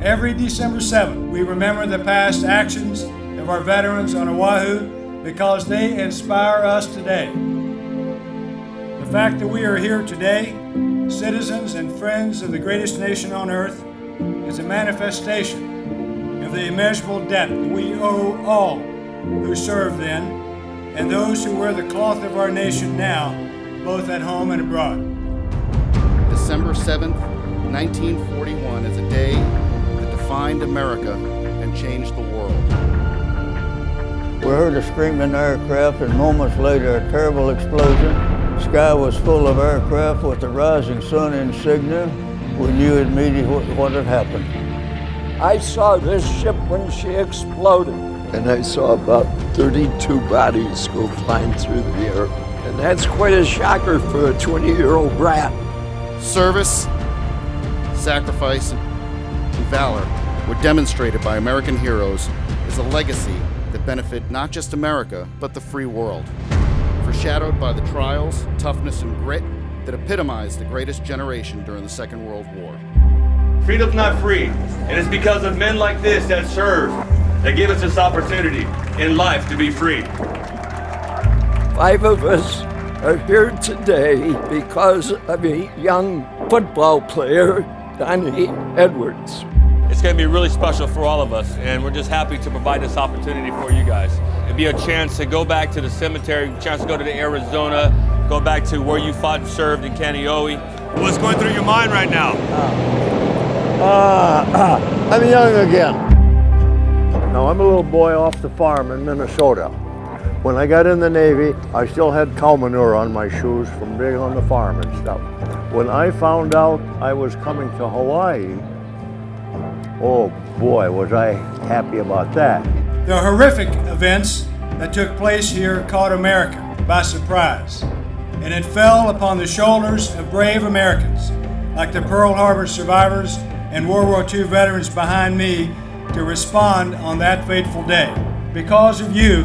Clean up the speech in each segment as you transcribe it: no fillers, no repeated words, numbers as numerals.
Every December 7th, we remember the past actions of our veterans on Oahu because they inspire us today. The fact that we are here today, citizens and friends of the greatest nation on earth, is a manifestation of the immeasurable debt that we owe all who served then and those who wear the cloth of our nation now, both at home and abroad. December 7th, 1941 is a day that defined America and changed the world. We heard a screaming aircraft, and moments later a terrible explosion. The sky was full of aircraft with the rising sun insignia. We knew immediately what had happened. I saw this ship when she exploded. And I saw about 32 bodies go flying through the air. And that's quite a shocker for a 20-year-old brat. Service, sacrifice, and valor were demonstrated by American heroes as a legacy that benefit not just America, but the free world. Foreshadowed by the trials, toughness, and grit that epitomized the greatest generation during the Second World War. Freedom's not free, and it's because of men like this that serve that give us this opportunity in life to be free. 5 of us are here today because of a young football player, Donnie Edwards. It's going to be really special for all of us, and we're just happy to provide this opportunity for you guys. It'd be a chance to go back to the cemetery, a chance to go to Arizona, go back to where you fought and served in Kaneohe. What's going through your mind right now? I'm young again. Now, I'm a little boy off the farm in Minnesota. When I got in the Navy, I still had cow manure on my shoes from being on the farm and stuff. When I found out I was coming to Hawaii, oh boy, was I happy about that. The horrific events that took place here caught America by surprise, and it fell upon the shoulders of brave Americans, like the Pearl Harbor survivors and World War II veterans behind me, to respond on that fateful day. Because of you,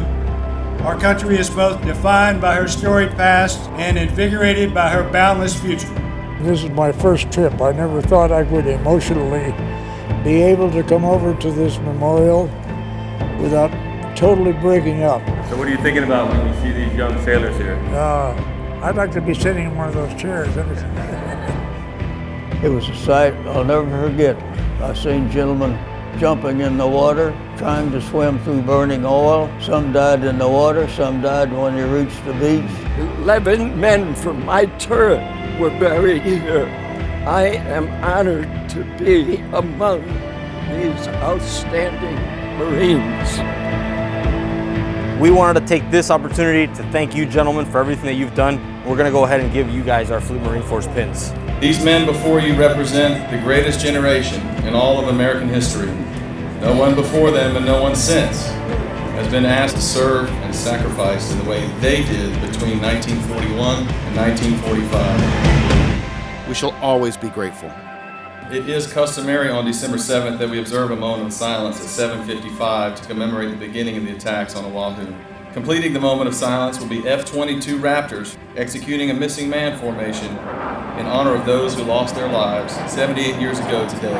our country is both defined by her storied past and invigorated by her boundless future. This is my first trip. I never thought I would emotionally be able to come over to this memorial without totally breaking up. So what are you thinking about when you see these young sailors here? I'd like to be sitting in one of those chairs. It was a sight I'll never forget. I seen gentlemen jumping in the water, trying to swim through burning oil. Some died in the water, some died when they reached the beach. 11 men from my turret were buried here. I am honored to be among these outstanding Marines. We wanted to take this opportunity to thank you gentlemen for everything that you've done. We're going to go ahead and give you guys our Fleet Marine Force pins. These men before you represent the greatest generation in all of American history. No one before them and no one since has been asked to serve and sacrifice in the way they did between 1941 and 1945. We shall always be grateful. It is customary on December 7th that we observe a moment of silence at 7:55 to commemorate the beginning of the attacks on Oahu. Completing the moment of silence will be F-22 Raptors executing a missing man formation in honor of those who lost their lives 78 years ago today.